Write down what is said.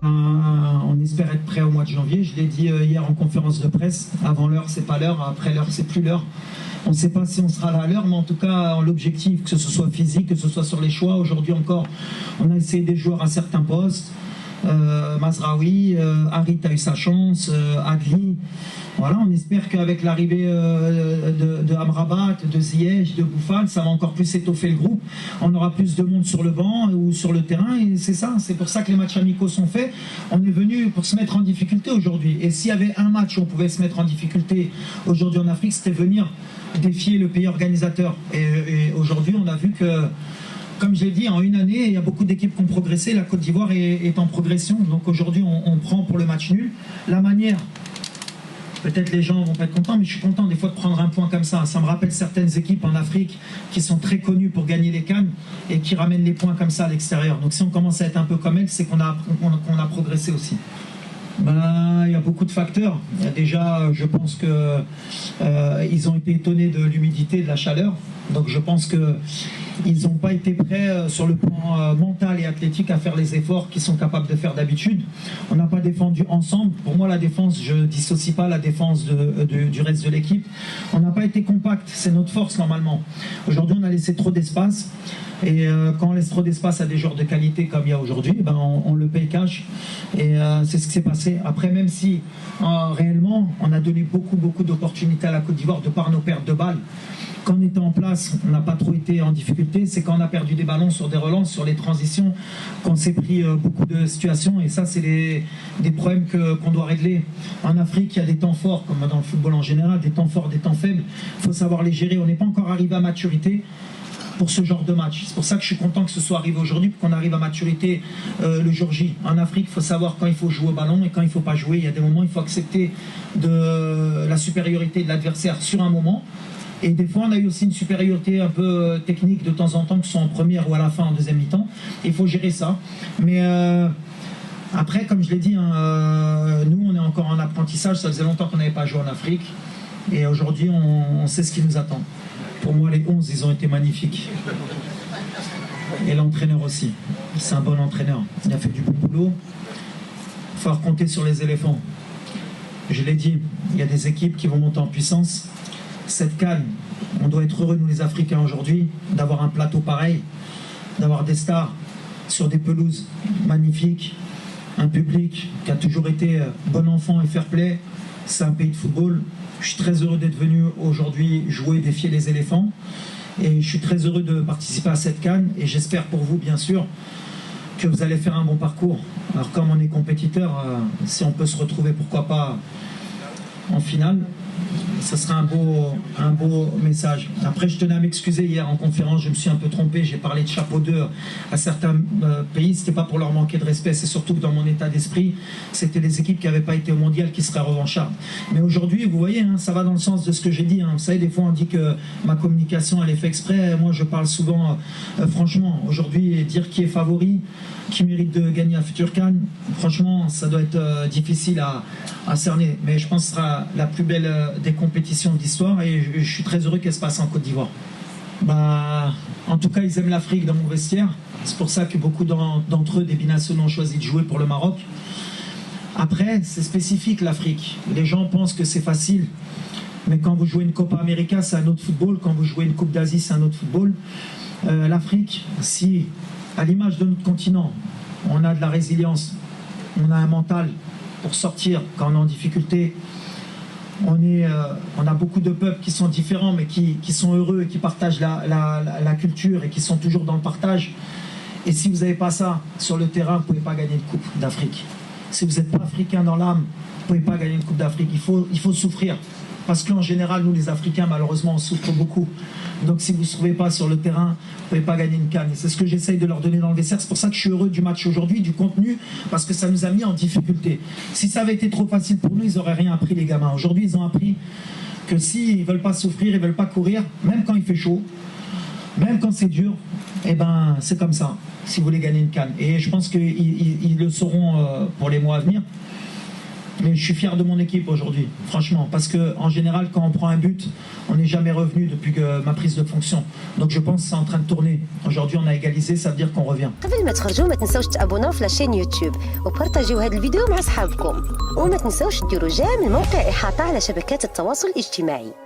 On espère être prêt au mois de janvier. Je l'ai dit hier en conférence de presse. Avant l'heure, c'est pas l'heure. Après l'heure, c'est plus l'heure. On ne sait pas si on sera là à l'heure, mais en tout cas, l'objectif, que ce soit physique, que ce soit sur les choix. Aujourd'hui encore, on a essayé des joueurs à certains postes. Mazraoui, Harit a eu sa chance, Adli. Voilà, on espère qu'avec l'arrivée de Amrabat, de Ziyech, de Bouffal, ça va encore plus étoffer le groupe. On aura plus de monde sur le banc ou sur le terrain, et c'est ça. C'est pour ça que les matchs amicaux sont faits. On est venu pour se mettre en difficulté aujourd'hui. Et s'il y avait un match où on pouvait se mettre en difficulté aujourd'hui en Afrique, c'était venir défier le pays organisateur. Et aujourd'hui, on a vu que, comme je l'ai dit, en une année, il y a beaucoup d'équipes qui ont progressé. La Côte d'Ivoire est en progression. Donc aujourd'hui, on prend pour le match nul. La manière, peut-être les gens vont pas être contents, mais je suis content des fois de prendre un point comme ça. Ça me rappelle certaines équipes en Afrique qui sont très connues pour gagner les CAN et qui ramènent les points comme ça à l'extérieur. Donc si on commence à être un peu comme elles, c'est qu'on a progressé aussi. Ben, il y a beaucoup de facteurs. Il y a déjà, je pense que ils ont été étonnés de l'humidité, de la chaleur. Donc je pense qu'ils n'ont pas été prêts sur le plan mental et athlétique à faire les efforts qu'ils sont capables de faire d'habitude. On n'a pas défendu ensemble. Pour moi, la défense, je ne dissocie pas la défense du reste de l'équipe. On n'a pas été compact. C'est notre force normalement. Aujourd'hui, on a laissé trop d'espace. Et quand on laisse trop d'espace à des joueurs de qualité comme il y a aujourd'hui, ben on le paye cash. Et c'est ce qui s'est passé. Après, même si réellement, on a donné beaucoup d'opportunités à la Côte d'Ivoire de par nos pertes de balles. Quand on était en place, on n'a pas trop été en difficulté. C'est quand on a perdu des ballons sur des relances, sur les transitions, qu'on s'est pris beaucoup de situations. Et ça, c'est des problèmes qu'on doit régler. En Afrique, il y a des temps forts, comme dans le football en général, des temps forts, des temps faibles. Il faut savoir les gérer. On n'est pas encore arrivé à maturité pour ce genre de match. C'est pour ça que je suis content que ce soit arrivé aujourd'hui, pour qu'on arrive à maturité le jour J. En Afrique, il faut savoir quand il faut jouer au ballon et quand il ne faut pas jouer. Il y a des moments où il faut accepter la supériorité de l'adversaire sur un moment. Et des fois, on a eu aussi une supériorité un peu technique de temps en temps, que ce soit en première ou à la fin, en deuxième mi-temps. Il faut gérer ça. Mais après, comme je l'ai dit, nous, on est encore en apprentissage. Ça faisait longtemps qu'on n'avait pas joué en Afrique. Et aujourd'hui, on sait ce qui nous attend. Pour moi, les 11, ils ont été magnifiques. Et l'entraîneur aussi. C'est un bon entraîneur. Il a fait du bon boulot. Il faut compter sur les éléphants. Je l'ai dit, il y a des équipes qui vont monter en puissance. Cette CAN, on doit être heureux, nous les Africains aujourd'hui, d'avoir un plateau pareil, d'avoir des stars sur des pelouses magnifiques, un public qui a toujours été bon enfant et fair play. C'est un pays de football. Je suis très heureux d'être venu aujourd'hui jouer, défier les éléphants. Et je suis très heureux de participer à cette CAN. Et j'espère pour vous, bien sûr, que vous allez faire un bon parcours. Alors comme on est compétiteur, si on peut se retrouver, pourquoi pas, en finale, ça sera un beau message. Après, je tenais à m'excuser hier en conférence, je me suis un peu trompé, j'ai parlé de chapeau 2 à certains pays, c'était pas pour leur manquer de respect, c'est surtout que dans mon état d'esprit, c'était des équipes qui n'avaient pas été au mondial qui seraient revanchardes. Mais aujourd'hui, vous voyez, hein, ça va dans le sens de ce que j'ai dit. Hein. Vous savez, des fois on dit que ma communication elle est faite exprès, moi je parle souvent franchement. Aujourd'hui, dire qui est favori, qui mérite de gagner un futur CAN, franchement, ça doit être difficile à cerner. Mais je pense que ce sera la plus belle des compétitions de l'histoire et je suis très heureux qu'elle se passe en Côte d'Ivoire. En tout cas, ils aiment l'Afrique dans mon vestiaire. C'est pour ça que beaucoup d'entre eux, des binationaux, ont choisi de jouer pour le Maroc. Après, c'est spécifique l'Afrique. Les gens pensent que c'est facile. Mais quand vous jouez une Copa América, c'est un autre football. Quand vous jouez une Coupe d'Asie, c'est un autre football. L'Afrique, si, à l'image de notre continent, on a de la résilience, on a un mental pour sortir quand on est en difficulté. On a beaucoup de peuples qui sont différents, mais qui sont heureux et qui partagent la culture et qui sont toujours dans le partage. Et si vous n'avez pas ça sur le terrain, vous ne pouvez pas gagner une Coupe d'Afrique. Si vous n'êtes pas africain dans l'âme, vous ne pouvez pas gagner une Coupe d'Afrique. Il faut souffrir. Parce qu'en général, nous les Africains, malheureusement, on souffre beaucoup. Donc si vous ne se trouvez pas sur le terrain, vous ne pouvez pas gagner une CAN. Et c'est ce que j'essaye de leur donner dans le vestiaire. C'est pour ça que je suis heureux du match aujourd'hui, du contenu, parce que ça nous a mis en difficulté. Si ça avait été trop facile pour nous, ils n'auraient rien appris, les gamins. Aujourd'hui, ils ont appris que s'ils ne veulent pas souffrir, ils ne veulent pas courir, même quand il fait chaud, même quand c'est dur, eh ben, c'est comme ça, si vous voulez gagner une CAN. Et je pense qu'ils le sauront pour les mois à venir. Mais je suis fier de mon équipe aujourd'hui, franchement, parce qu'en général, quand on prend un but, on n'est jamais revenu depuis ma prise de fonction. Donc je pense que c'est en train de tourner. Aujourd'hui, on a égalisé, ça veut dire qu'on revient. قبل ما تخرجوا ما تنسوش تابوناو في لاشين يوتيوب وبارطاجيو هذا الفيديو مع اصحابكم وما تنسوش ديروا جيم الموقع إحاطة على شبكات التواصل الاجتماعي.